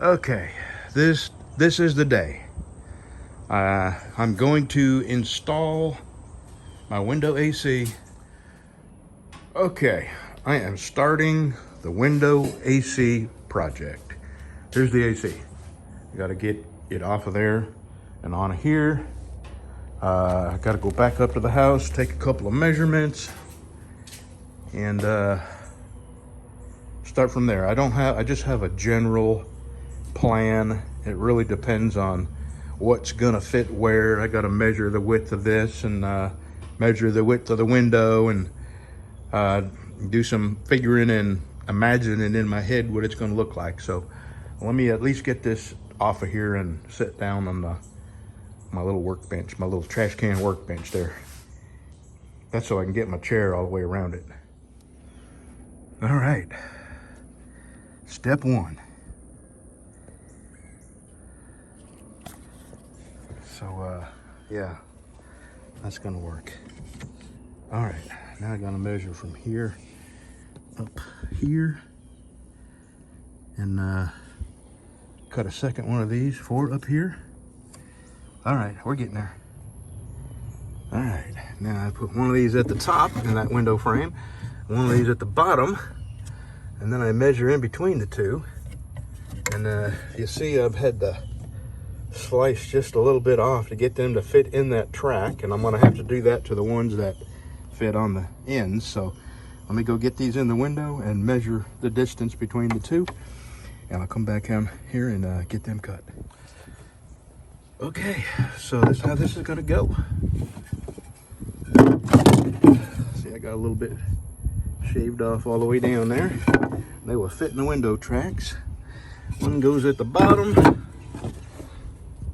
Okay, this is the day. I'm going to install my window AC. Okay, I am starting the window AC project. Here's the AC. I got to get it off of there and on here. I got to go back up to the house, take a couple of measurements, and start from there. I just have a general plan. It really depends on what's gonna fit where. I got to measure the width of this and measure the width of the window and do some figuring and imagining in my head what it's going to look like. So let me at least get this off of here and sit down on my little workbench, my little trash can workbench there. That's so I can get my chair all the way around it. All right, step one. So yeah, that's gonna work. All right, now I gotta measure from here up here and cut a second one of these for up here. All right, we're getting there. All right, now I put one of these at the top in that window frame, one of these at the bottom, and then I measure in between the two. And you see I've had to slice just a little bit off to get them to fit in that track, and I'm gonna have to do that to the ones that fit on the ends. So let me go get these in the window and measure the distance between the two, and I'll come back down here and get them cut. Okay, so this is how this is gonna go. See, I got a little bit shaved off all the way down there. They will fit in the window tracks. One goes at the bottom.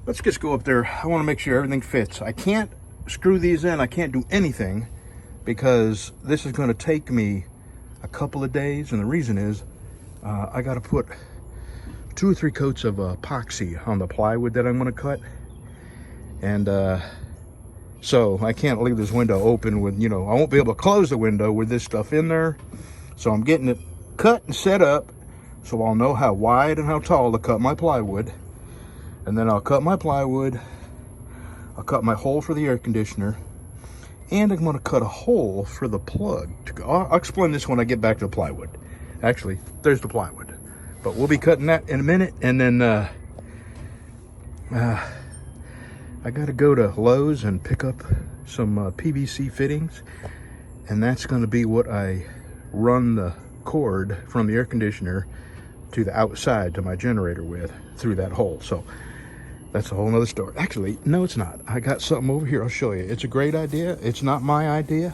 Let's just go up there. I want to make sure everything fits. I can't screw these in. I can't do anything because this is going to take me a couple of days. And the reason is I got to put 2 or 3 coats of epoxy on the plywood that I'm going to cut. And so I can't leave this window open with, I won't be able to close the window with this stuff in there. So I'm getting it cut and set up so I'll know how wide and how tall to cut my plywood. And then I'll cut my plywood, I'll cut my hole for the air conditioner, and I'm gonna cut a hole for the plug. I'll explain this when I get back to the plywood. Actually, there's the plywood. But we'll be cutting that in a minute, and then I gotta go to Lowe's and pick up some PVC fittings, and that's gonna be what I run the cord from the air conditioner to the outside to my generator with through that hole. So that's a whole nother story. Actually, no, it's not. I got something over here. I'll show you. It's a great idea. It's not my idea.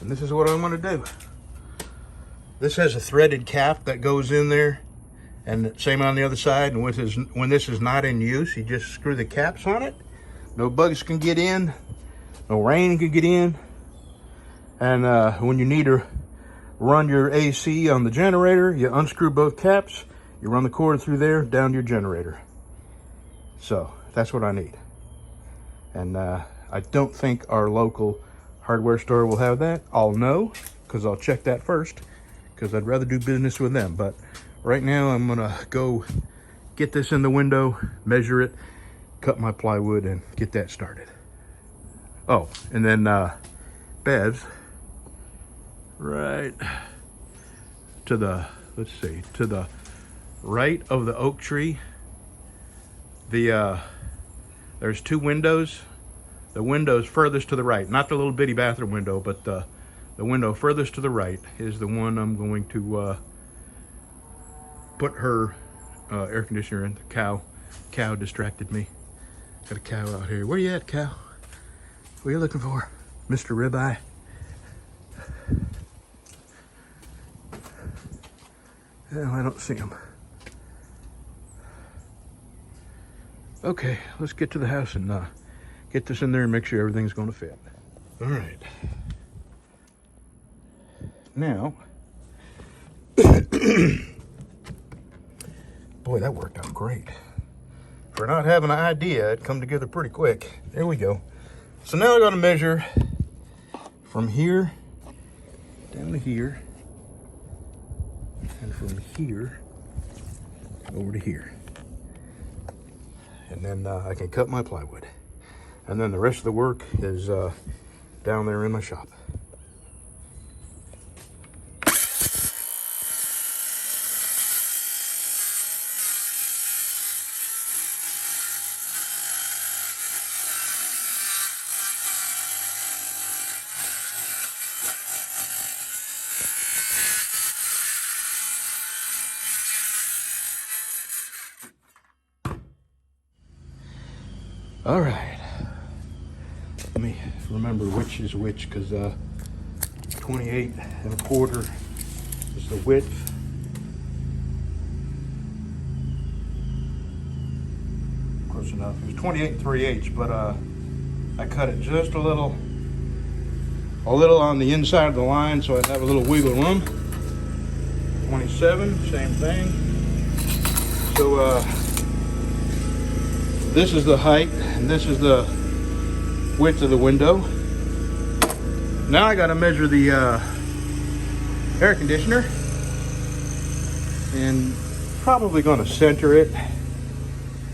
And this is what I'm going to do. This has a threaded cap that goes in there, and same on the other side. And when this is not in use, you just screw the caps on it. No bugs can get in. No rain can get in. And when you need to run your AC on the generator, you unscrew both caps, you run the cord through there, down to your generator. So that's what I need. And I don't think our local hardware store will have that. I'll know, because I'll check that first, because I'd rather do business with them. But right now I'm gonna go get this in the window, measure it, cut my plywood, and get that started. Oh, and then Bev's right to the, let's see, to the right of the oak tree. There's 2 windows. The window's furthest to the right, not the little bitty bathroom window, but the window furthest to the right is the one I'm going to put her air conditioner in. The cow distracted me. Got a cow out here. Where you at, cow? What are you looking for, Mr. Ribeye? Well, I don't see him. Okay, let's get to the house and get this in there and make sure everything's going to fit. All right. Now, boy, that worked out great. For not having an idea, it come together pretty quick. There we go. So now I got to measure from here down to here, and from here over to here. And then I can cut my plywood. And then the rest of the work is down there in my shop. All right, let me remember which is which, because 28 1/4 is the width. Close enough. It was 28 3/8, but I cut it just a little on the inside of the line, so I'd have a little wiggle room. 27, same thing. So this is the height, and this is the width of the window. Now I got to measure the air conditioner, and probably going to center it.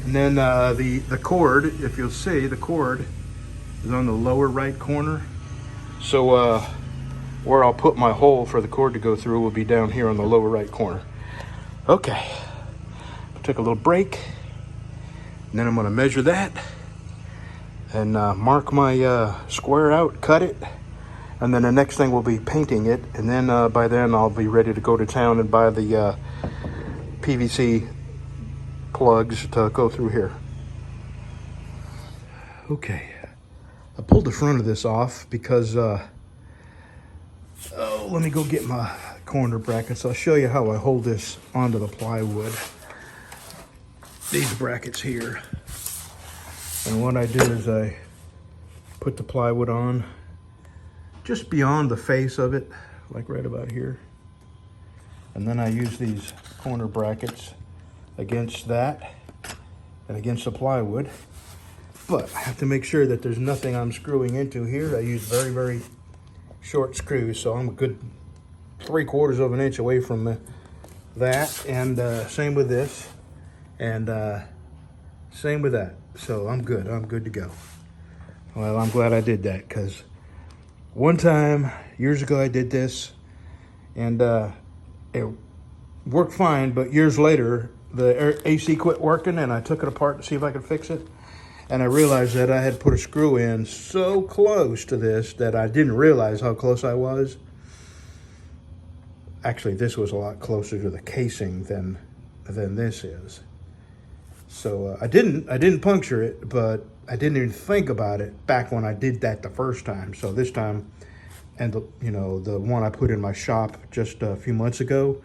And then the cord, if you'll see, the cord is on the lower right corner. So where I'll put my hole for the cord to go through will be down here on the lower right corner. Okay, took a little break. And then I'm going to measure that and mark my square out, cut it. And then the next thing will be painting it. And then by then I'll be ready to go to town and buy the PVC plugs to go through here. Okay, I pulled the front of this off because, let me go get my corner brackets. I'll show you how I hold this onto the plywood. These brackets here, and what I do is I put the plywood on just beyond the face of it, like right about here, and then I use these corner brackets against that and against the plywood. But I have to make sure that there's nothing I'm screwing into here. I use very, very short screws, so I'm a good 3/4 of an inch away from that, and same with this. And same with that. So I'm good to go. Well, I'm glad I did that, because one time years ago I did this, and it worked fine, but years later the AC quit working, and I took it apart to see if I could fix it, and I realized that I had put a screw in so close to this that I didn't realize how close I was. Actually, this was a lot closer to the casing than this is. So I didn't puncture it, but I didn't even think about it back when I did that the first time. So this time, and the one I put in my shop just a few months ago,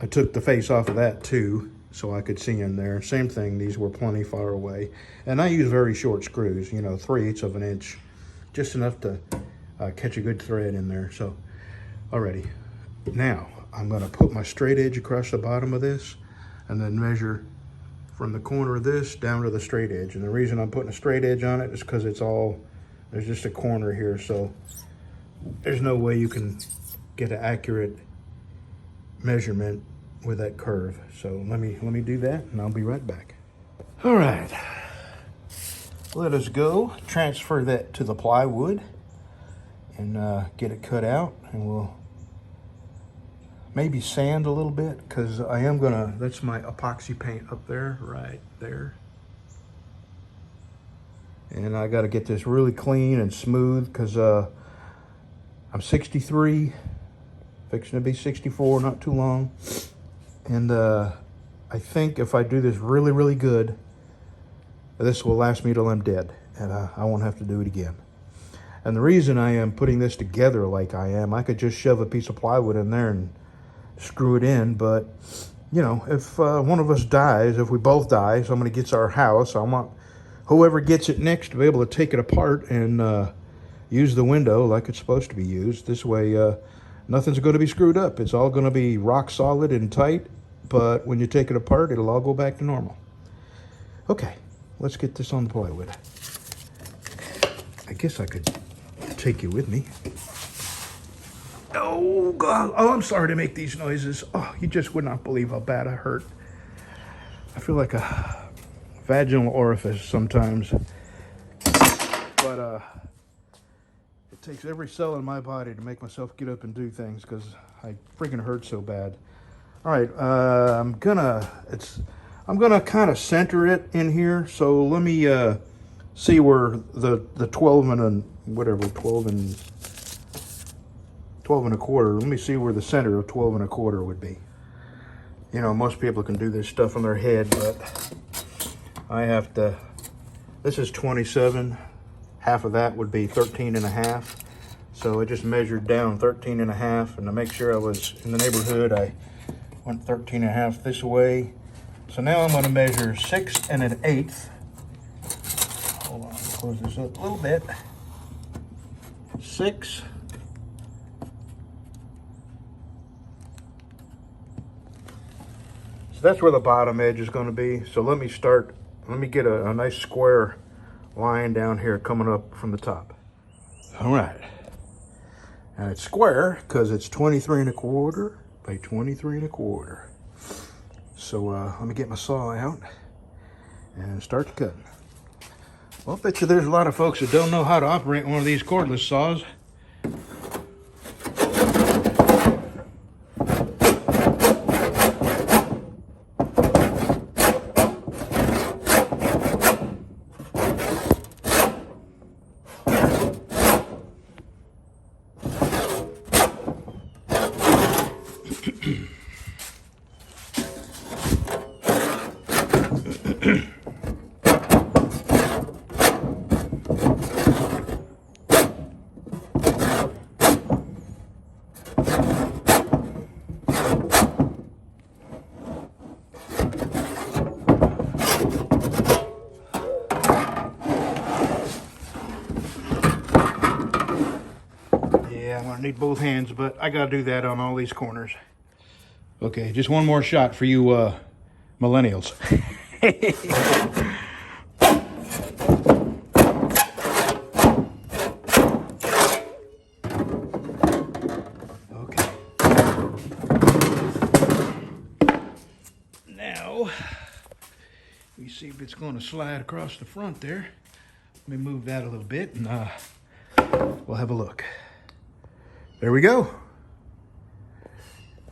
I took the face off of that too, so I could see in there. Same thing, these were plenty far away. And I use very short screws, 3/8 of an inch, just enough to catch a good thread in there. So, alrighty. Now, I'm gonna put my straight edge across the bottom of this, and then measure from the corner of this down to the straight edge. And the reason I'm putting a straight edge on it is because there's just a corner here, so there's no way you can get an accurate measurement with that curve. So let me do that, and I'll be right back. All right, let us go transfer that to the plywood and get it cut out, and we'll maybe sand a little bit, because I am gonna, that's my epoxy paint up there, right there. And I gotta get this really clean and smooth, because I'm 63, fixing to be 64, not too long. And I think if I do this really, really good, this will last me till I'm dead, and I won't have to do it again. And the reason I am putting this together like I am, I could just shove a piece of plywood in there and screw it in, but if one of us dies, if we both die, somebody gets our house, I want whoever gets it next to be able to take it apart and use the window like it's supposed to be used. This way nothing's going to be screwed up. It's all going to be rock solid and tight, but when you take it apart, it'll all go back to normal. Okay, let's get this on the plywood. I guess I could take you with me. Oh, God. Oh, I'm sorry to make these noises. Oh, you just would not believe how bad I hurt. I feel like a vaginal orifice sometimes. But it takes every cell in my body to make myself get up and do things because I freaking hurt so bad. All right, I'm gonna kind of center it in here. So let me see where the 12 and whatever 12 and 1/4. Let me see where the center of 12 and 1/4 would be. You know, most people can do this stuff on their head, but I have to. This is 27. Half of that would be 13 and a half. So I just measured down 13 and a half, and to make sure I was in the neighborhood, I went 13 and a half this way. So now I'm going to measure 6 1/8. Hold on, close this up a little bit. 6. So that's where the bottom edge is going to be. So let me get a nice square line down here coming up from the top. All right. And it's square because it's 23 1/4 by 23 1/4. So let me get my saw out and start cutting. Well, I bet you there's a lot of folks that don't know how to operate one of these cordless saws. Yeah, I'm gonna need both hands, but I gotta do that on all these corners. Okay, just one more shot for you millennials. Okay. Now, we see if it's gonna slide across the front there. Let me move that a little bit and we'll have a look. There we go.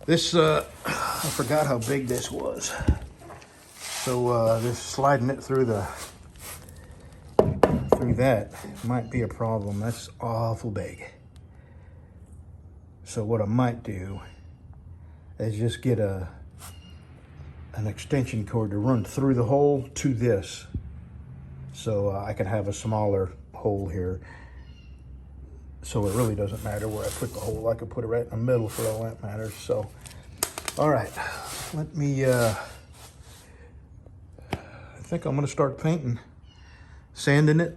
This, I forgot how big this was. So just sliding it through that might be a problem. That's awful big. So what I might do is just get an extension cord to run through the hole to this. So I can have a smaller hole here. So it really doesn't matter where I put the hole. I could put it right in the middle for all that matters. So, all right, let me, I think I'm gonna start painting, sanding it,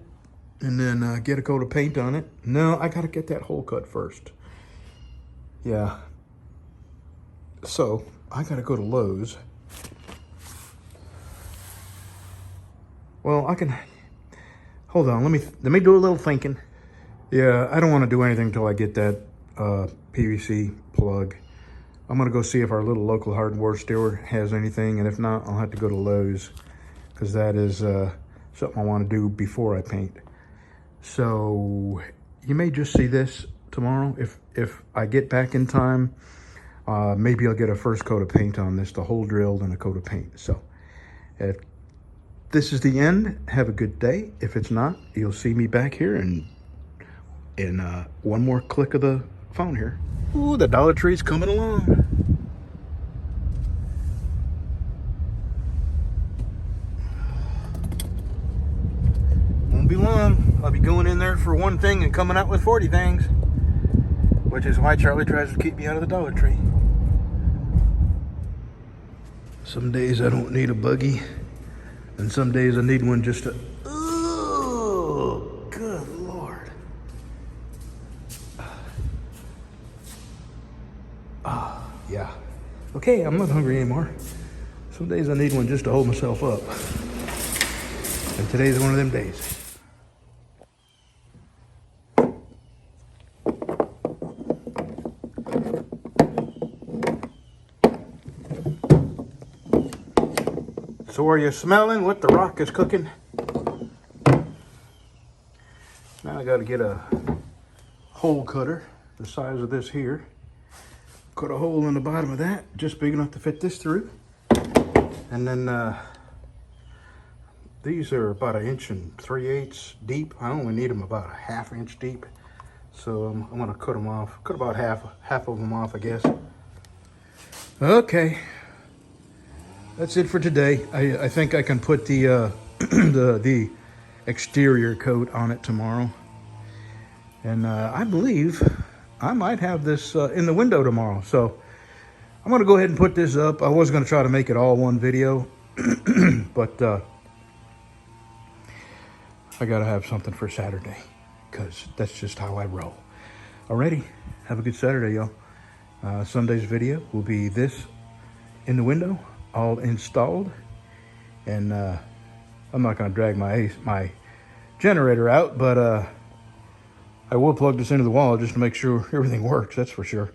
and then get a coat of paint on it. No, I gotta get that hole cut first. Yeah. So, I gotta go to Lowe's. Well, I can, hold on, let me do a little thinking. Yeah, I don't want to do anything until I get that PVC plug. I'm going to go see if our little local hardware store has anything, and if not, I'll have to go to Lowe's because that is something I want to do before I paint. So you may just see this tomorrow. If I get back in time, maybe I'll get a first coat of paint on this, the hole drilled and a coat of paint. So if this is the end, have a good day. If it's not, you'll see me back here in one more click of the phone here. Ooh, the Dollar Tree's coming along. Won't be long. I'll be going in there for one thing and coming out with 40 things, which is why Charlie tries to keep me out of the Dollar Tree. Some days I don't need a buggy, and some days I need one just to... Oh, good Lord. Yeah. Okay, I'm not hungry anymore. Some days I need one just to hold myself up. And today's one of them days. So are you smelling what the rock is cooking? Now I got to get a hole cutter the size of this here. Cut a hole in the bottom of that, just big enough to fit this through. And then these are about 1 3/8 deep. I only need them about 1/2 inch deep. So I'm gonna cut them off. Cut about half of them off, I guess. Okay, that's it for today. I think I can put the the exterior coat on it tomorrow. And I believe I might have this in the window tomorrow. So I'm gonna go ahead and put this up. I was gonna try to make it all one video, but I gotta have something for Saturday, because that's just how I roll. Alrighty, have a good Saturday, y'all. Sunday's video will be this in the window, all installed. And I'm not gonna drag my generator out, but I will plug this into the wall just to make sure everything works, that's for sure.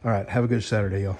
All right, have a good Saturday, y'all.